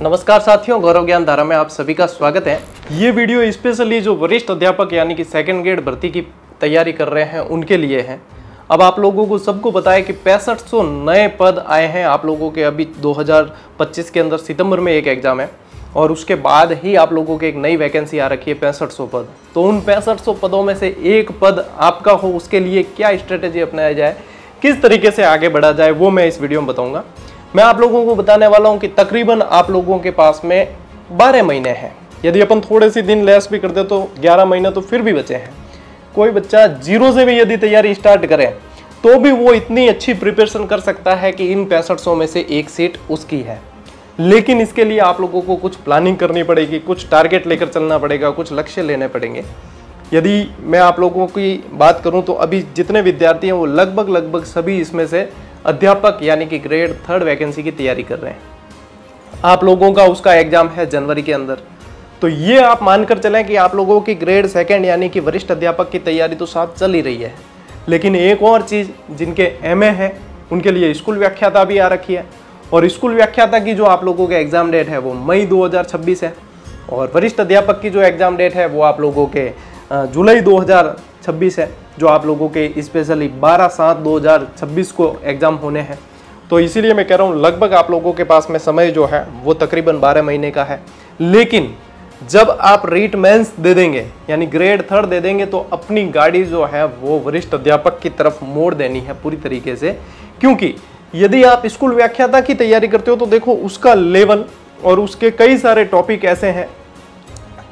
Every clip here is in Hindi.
नमस्कार साथियों, गौरव ज्ञान धारा में आप सभी का स्वागत है। ये वीडियो स्पेशली जो वरिष्ठ अध्यापक यानी कि सेकंड ग्रेड भर्ती की तैयारी कर रहे हैं उनके लिए है। अब आप लोगों को सबको पता है कि 6500 नए पद आए हैं आप लोगों के। अभी 2025 के अंदर सितंबर में एक एग्जाम है और उसके बाद ही आप लोगों के एक नई वैकेंसी आ रखी है 6500 पद। तो उन 6500 पदों में से एक पद आपका हो, उसके लिए क्या स्ट्रेटेजी अपनाया जाए, किस तरीके से आगे बढ़ा जाए, वो मैं इस वीडियो में बताऊंगा। मैं आप लोगों को बताने वाला हूं कि तकरीबन आप लोगों के पास में 12 महीने हैं। यदि अपन थोड़े से दिन लेस भी करते तो 11 महीने तो फिर भी बचे हैं। कोई बच्चा जीरो से भी यदि तैयारी स्टार्ट करे तो भी वो इतनी अच्छी प्रिपरेशन कर सकता है कि इन 6500 में से एक सीट उसकी है। लेकिन इसके लिए आप लोगों को कुछ प्लानिंग करनी पड़ेगी, कुछ टारगेट लेकर चलना पड़ेगा, कुछ लक्ष्य लेने पड़ेंगे। यदि मैं आप लोगों की बात करूं तो अभी जितने विद्यार्थी हैं वो लगभग सभी इसमें से अध्यापक यानी कि ग्रेड 3 वैकेंसी की तैयारी कर रहे हैं। आप लोगों का उसका एग्जाम है जनवरी के अंदर। तो ये आप मानकर चलें कि आप लोगों की ग्रेड 2 यानी कि वरिष्ठ अध्यापक की तैयारी तो साथ चल ही रही है। लेकिन एक और चीज़, जिनके MA है उनके लिए स्कूल व्याख्याता भी आ रखी है। और स्कूल व्याख्याता की जो आप लोगों के एग्ज़ाम डेट है वो मई 2026 है। और वरिष्ठ अध्यापक की जो एग्ज़ाम डेट है वो आप लोगों के जुलाई 2026 है, जो आप लोगों के स्पेशली 12/7/2026 को एग्ज़ाम होने हैं। तो इसीलिए मैं कह रहा हूँ लगभग आप लोगों के पास में समय जो है वो तकरीबन 12 महीने का है। लेकिन जब आप रीट मेंस दे देंगे यानी ग्रेड 3 दे देंगे तो अपनी गाड़ी जो है वो वरिष्ठ अध्यापक की तरफ मोड़ देनी है पूरी तरीके से। क्योंकि यदि आप स्कूल व्याख्याता की तैयारी करते हो तो देखो उसका लेवल और उसके कई सारे टॉपिक ऐसे हैं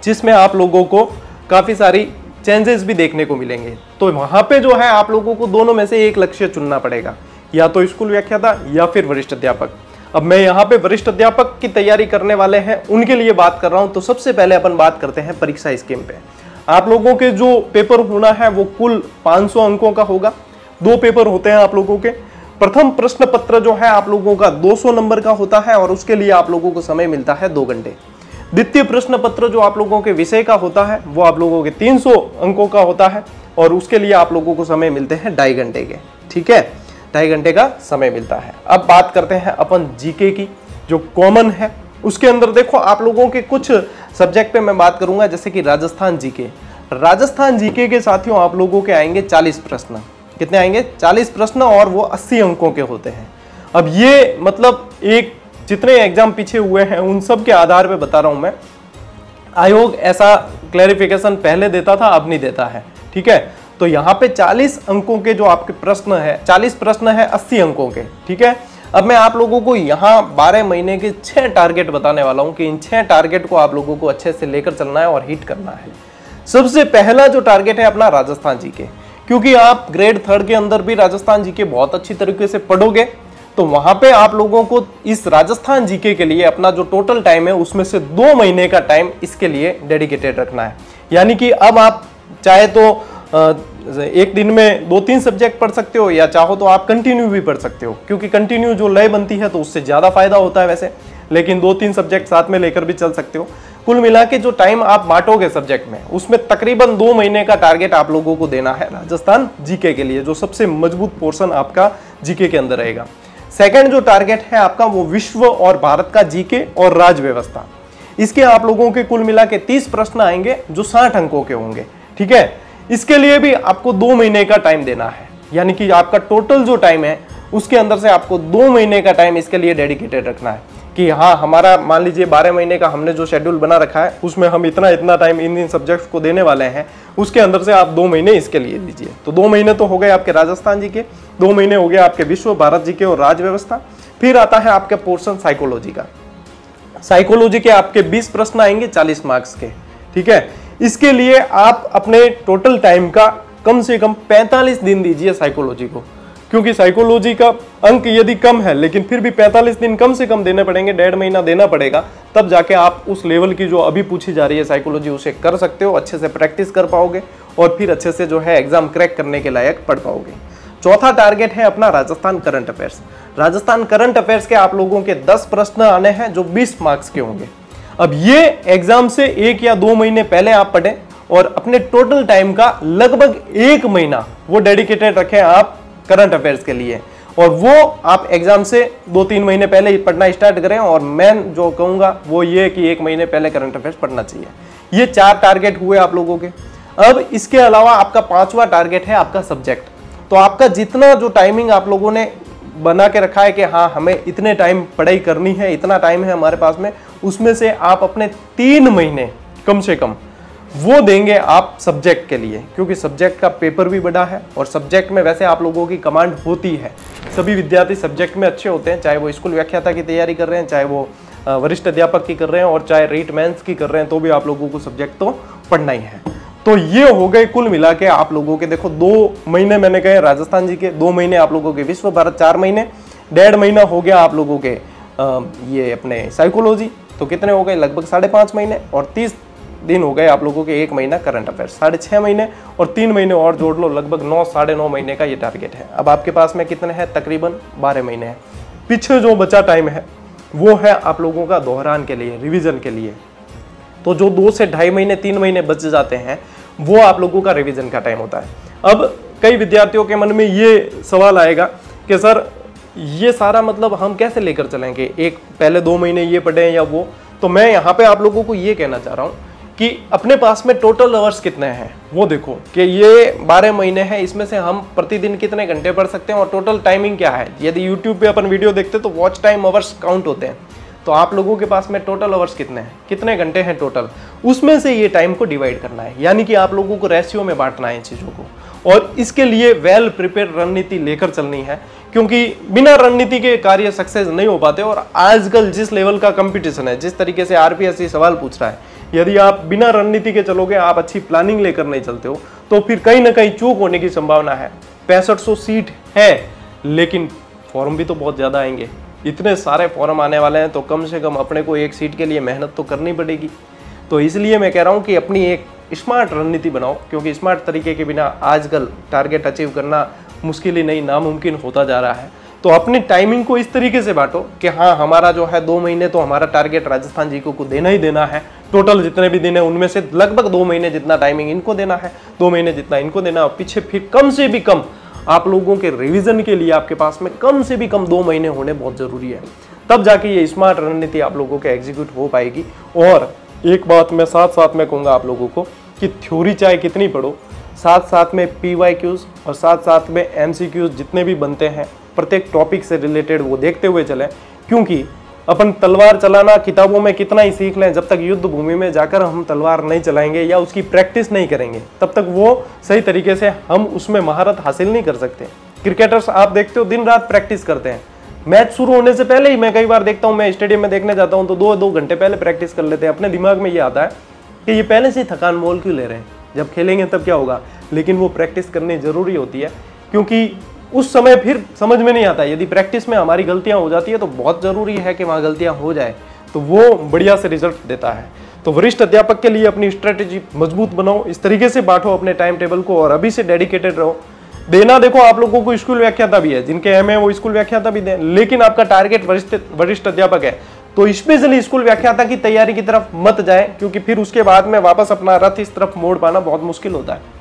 जिसमें आप लोगों को काफ़ी सारी चेंजेस भी देखने को मिलेंगे। तो वहाँ पे जो है आप लोगों को दोनों में से एक लक्ष्य चुनना पड़ेगा, या तो स्कूल व्याख्याता या फिर वरिष्ठ अध्यापक। अब मैं यहाँ पे वरिष्ठ अध्यापक की तैयारी करने वाले हैं उनके लिए बात कर रहा हूँ। तो सबसे पहले अपन बात करते हैं परीक्षा स्कीम पे। आप लोगों के जो पेपर होना है वो कुल 500 अंकों का होगा। 2 पेपर होते हैं आप लोगों के। प्रथम प्रश्न पत्र जो है आप लोगों का 200 नंबर का होता है और उसके लिए आप लोगों को समय मिलता है 2 घंटे। द्वितीय प्रश्न पत्र जो आप लोगों के विषय का होता है वो आप लोगों के 300 अंकों का होता है और उसके लिए आप लोगों को समय मिलते हैं 2.5 घंटे के। ठीक है, 2.5 घंटे का समय मिलता है। अब बात करते हैं अपन जीके की, जो कॉमन है। उसके अंदर देखो आप लोगों के कुछ सब्जेक्ट पे मैं बात करूंगा, जैसे कि राजस्थान जीके। राजस्थान जीके के साथियों आप लोगों के आएंगे 40 प्रश्न। कितने आएंगे? 40 प्रश्न, और वो 80 अंकों के होते हैं। अब ये मतलब एक जितने एग्जाम पीछे हुए हैं उन सब के आधार पे बता रहा हूं मैं। आयोग ऐसा क्लैरिफिकेशन पहले देता था, अब नहीं देता है। ठीक है, तो यहाँ पे 40 अंकों के जो आपके प्रश्न है, 40 प्रश्न है 80 अंकों के। ठीक है, अब मैं आप लोगों को यहाँ 12 महीने के 6 टारगेट बताने वाला हूँ कि इन 6 टारगेट को आप लोगों को अच्छे से लेकर चलना है और हिट करना है। सबसे पहला जो टारगेट है अपना राजस्थान जीके, क्योंकि आप ग्रेड 3 के अंदर भी राजस्थान जीके बहुत अच्छी तरीके से पढ़ोगे तो वहां पे आप लोगों को इस राजस्थान जीके के लिए अपना जो टोटल टाइम है उसमें से 2 महीने का टाइम इसके लिए डेडिकेटेड रखना है। यानी कि अब आप चाहे तो एक दिन में 2-3 सब्जेक्ट पढ़ सकते हो, या चाहो तो आप कंटिन्यू भी पढ़ सकते हो, क्योंकि कंटिन्यू जो लय बनती है तो उससे ज़्यादा फायदा होता है वैसे। लेकिन 2-3 सब्जेक्ट साथ में लेकर भी चल सकते हो। कुल मिला के जो टाइम आप बांटोगे सब्जेक्ट में उसमें तकरीबन 2 महीने का टारगेट आप लोगों को देना है राजस्थान जीके के लिए, जो सबसे मजबूत पोर्शन आपका जीके के अंदर रहेगा। सेकंड जो टारगेट है आपका वो विश्व और भारत का जीके और राज्य व्यवस्था। इसके आप लोगों के कुल मिला के 30 प्रश्न आएंगे जो 60 अंकों के होंगे। ठीक है, इसके लिए भी आपको 2 महीने का टाइम देना है। यानी कि आपका टोटल जो टाइम है उसके अंदर से आपको 2 महीने का टाइम इसके लिए डेडिकेटेड रखना है कि हाँ, हमारा मान लीजिए 12 महीने का हमने जो शेड्यूल बना रखा है उसमें हम इतना टाइम इन सब्जेक्ट्स को देने वाले हैं। उसके अंदर से आप 2 महीने इसके लिए लीजिए। तो 2 महीने तो हो गए आपके राजस्थान जी के, 2 महीने हो गए आपके विश्व भारत जी के और राज्य व्यवस्था। फिर आता है आपके पोर्शन साइकोलॉजी का। साइकोलॉजी के आपके 20 प्रश्न आएंगे 40 मार्क्स के। ठीक है, इसके लिए आप अपने टोटल टाइम का कम से कम 45 दिन दीजिए साइकोलॉजी को, क्योंकि साइकोलॉजी का अंक यदि कम है लेकिन फिर भी 45 दिन कम से कम देने पड़ेंगे, 1.5 महीना देना पड़ेगा, तब जाके आप उस लेवल की जो अभी पूछी जा रही है साइकोलॉजी उसे कर सकते हो, अच्छे से प्रैक्टिस कर पाओगे और फिर अच्छे से जो है एग्जाम क्रैक करने के लायक पढ़ पाओगे। चौथा टारगेट है अपना Rajasthan current affairs. Rajasthan current affairs के आप लोगों के 10 प्रश्न आने हैं जो 20 मार्क्स के होंगे। अब ये एग्जाम से 1 या 2 महीने पहले आप पढ़ें और अपने टोटल टाइम का लगभग 1 महीना वो डेडिकेटेड रखें आप करंट अफेयर्स के लिए। और वो आप एग्जाम से 2-3 महीने पहले ही पढ़ना स्टार्ट करें। और मैं जो कहूँगा वो ये कि 1 महीने पहले करंट अफेयर्स पढ़ना चाहिए। ये 4 टारगेट हुए आप लोगों के। अब इसके अलावा आपका 5वां टारगेट है आपका सब्जेक्ट। तो आपका जितना जो टाइमिंग आप लोगों ने बना के रखा है कि हाँ हमें इतने टाइम पढ़ाई करनी है, इतना टाइम है हमारे पास में, उसमें से आप अपने 3 महीने कम से कम वो देंगे आप सब्जेक्ट के लिए, क्योंकि सब्जेक्ट का पेपर भी बड़ा है और सब्जेक्ट में वैसे आप लोगों की कमांड होती है। सभी विद्यार्थी सब्जेक्ट में अच्छे होते हैं, चाहे वो स्कूल व्याख्याता की तैयारी कर रहे हैं, चाहे वो वरिष्ठ अध्यापक की कर रहे हैं और चाहे रीट मेंस की कर रहे हैं, तो भी आप लोगों को सब्जेक्ट तो पढ़ना ही है। तो ये हो गए कुल मिला के आप लोगों के, देखो 2 महीने मैंने कहे राजस्थान जी के, 2 महीने आप लोगों के विश्व भारत, 4 महीने, 1.5 महीना हो गया आप लोगों के ये अपने साइकोलॉजी, तो कितने हो गए लगभग 5.5 महीने, और 30 दिन हो गए आप लोगों के 1 महीना करंट अफेयर्स, 6.5 महीने, और 3 महीने और जोड़ लो, लगभग 9-9.5 महीने का ये टारगेट है। अब आपके पास में कितने हैं, तकरीबन 12 महीने हैं। पीछे जो बचा टाइम है वो है आप लोगों का दोहरान के लिए, रिवीजन के लिए। तो जो 2 से 2.5 महीने 3 महीने बच जाते हैं वो आप लोगों का रिवीजन का टाइम होता है। अब कई विद्यार्थियों के मन में ये सवाल आएगा कि सर ये सारा मतलब हम कैसे लेकर चलेंगे, एक पहले 2 महीने ये पढ़ें या वो। तो मैं यहाँ पे आप लोगों को ये कहना चाह रहा हूँ कि अपने पास में टोटल आवर्स कितने हैं वो देखो, कि ये 12 महीने हैं, इसमें से हम प्रतिदिन कितने घंटे पढ़ सकते हैं और टोटल टाइमिंग क्या है। यदि यूट्यूब पे अपन वीडियो देखते तो वॉच टाइम आवर्स काउंट होते हैं, तो आप लोगों के पास में टोटल आवर्स कितने हैं, कितने घंटे हैं टोटल, उसमें से ये टाइम को डिवाइड करना है, यानी कि आप लोगों को रेशियो में बांटना है इन चीज़ों को। और इसके लिए वेल प्रिपेयर रणनीति लेकर चलनी है, क्योंकि बिना रणनीति के कार्य सक्सेस नहीं हो पाते। और आजकल जिस लेवल का कंपटीशन है, जिस तरीके से आरपीएससी सवाल पूछ रहा है, यदि आप बिना रणनीति के चलोगे, आप अच्छी प्लानिंग लेकर नहीं चलते हो, तो फिर कहीं ना कहीं चूक होने की संभावना है। 6500 सीट है, लेकिन फॉर्म भी तो बहुत ज़्यादा आएंगे, इतने सारे फॉर्म आने वाले हैं, तो कम से कम अपने को एक सीट के लिए मेहनत तो करनी पड़ेगी। तो इसलिए मैं कह रहा हूँ कि अपनी एक स्मार्ट रणनीति बनाओ, क्योंकि स्मार्ट तरीके के बिना आजकल टारगेट अचीव करना मुश्किल ही नहीं, नामुमकिन होता जा रहा है। तो अपनी टाइमिंग को इस तरीके से बांटो कि हाँ हमारा जो है 2 महीने तो हमारा टारगेट राजस्थान जी को देना ही देना है। टोटल जितने भी दिन है उनमें से लगभग 2 महीने जितना टाइमिंग इनको देना है, 2 महीने जितना इनको देना है, और पीछे फिर कम से भी कम आप लोगों के रिवीजन के लिए आपके पास में कम से भी कम 2 महीने होने बहुत जरूरी है। तब जाके ये स्मार्ट रणनीति आप लोगों के एग्जीक्यूट हो पाएगी। और एक बात मैं साथ साथ में कहूँगा आप लोगों को कि थ्योरी चाहे कितनी पढ़ो, साथ साथ में PYQs और साथ साथ में MCQs जितने भी बनते हैं प्रत्येक टॉपिक से रिलेटेड वो देखते हुए चलें। क्योंकि अपन तलवार चलाना किताबों में कितना ही सीख लें, जब तक युद्ध भूमि में जाकर हम तलवार नहीं चलाएंगे या उसकी प्रैक्टिस नहीं करेंगे, तब तक वो सही तरीके से हम उसमें महारत हासिल नहीं कर सकते। क्रिकेटर्स आप देखते हो दिन रात प्रैक्टिस करते हैं, मैच शुरू होने से पहले ही मैं कई बार देखता हूँ, मैं स्टेडियम में देखने जाता हूँ तो 2-2 घंटे पहले प्रैक्टिस कर लेते हैं। अपने दिमाग में ये आता है कि ये पहले से थकान मोल क्यों ले रहे हैं, जब खेलेंगे तब क्या होगा। लेकिन वो प्रैक्टिस करनी जरूरी होती है, क्योंकि उस समय फिर समझ में नहीं आता। यदि प्रैक्टिस में हमारी गलतियां हो जाती है तो बहुत जरूरी है कि वहाँ गलतियां हो जाए, तो वो बढ़िया से रिजल्ट देता है। तो वरिष्ठ अध्यापक के लिए अपनी स्ट्रेटेजी मजबूत बनाओ, इस तरीके से बांटो अपने टाइम टेबल को और अभी से डेडिकेटेड रहो। देना देखो आप लोगों को स्कूल व्याख्याता भी है, जिनके एमए वो स्कूल व्याख्याता भी दें, लेकिन आपका टारगेट वरिष्ठ अध्यापक है तो स्पेशली स्कूल व्याख्याता की तैयारी की तरफ मत जाए, क्योंकि फिर उसके बाद में वापस अपना रथ इस तरफ मोड़ पाना बहुत मुश्किल होता है।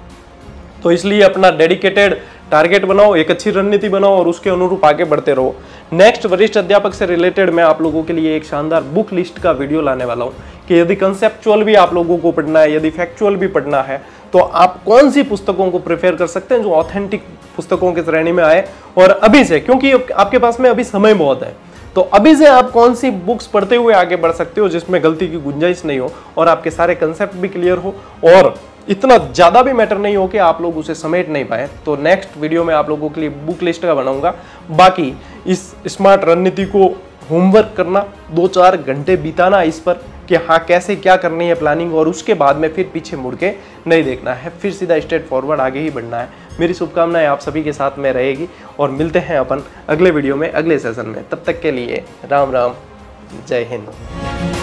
तो इसलिए अपना डेडिकेटेड टारगेट बनाओ, एक अच्छी रणनीति बनाओ और उसके अनुरूप आगे बढ़ते रहो। नेक्स्ट वरिष्ठ अध्यापक से रिलेटेड मैं आप लोगों के लिए एक शानदार बुक लिस्ट का वीडियो लाने वाला हूं कि यदि कंसेप्चुअल भी आप लोगों को पढ़ना है, यदि फैक्चुअल भी पढ़ना है, तो आप कौन सी पुस्तकों को प्रेफर कर सकते हैं जो ऑथेंटिक पुस्तकों की श्रेणी में आए। और अभी से, क्योंकि आपके पास में अभी समय बहुत है, तो अभी से आप कौन सी बुक्स पढ़ते हुए आगे बढ़ सकते हो जिसमें गलती की गुंजाइश नहीं हो और आपके सारे कंसेप्ट भी क्लियर हो और इतना ज़्यादा भी मैटर नहीं हो कि आप लोग उसे समेट नहीं पाए। तो नेक्स्ट वीडियो में आप लोगों के लिए बुक लिस्ट का बनाऊंगा। बाकी इस स्मार्ट रणनीति को होमवर्क करना, 2-4 घंटे बिताना इस पर कि हाँ कैसे क्या करनी है प्लानिंग, और उसके बाद में फिर पीछे मुड़ के नहीं देखना है, फिर सीधा स्ट्रेट फॉरवर्ड आगे ही बढ़ना है। मेरी शुभकामनाएं आप सभी के साथ में रहेगी और मिलते हैं अपन अगले वीडियो में, अगले सेशन में। तब तक के लिए राम राम, जय हिंद।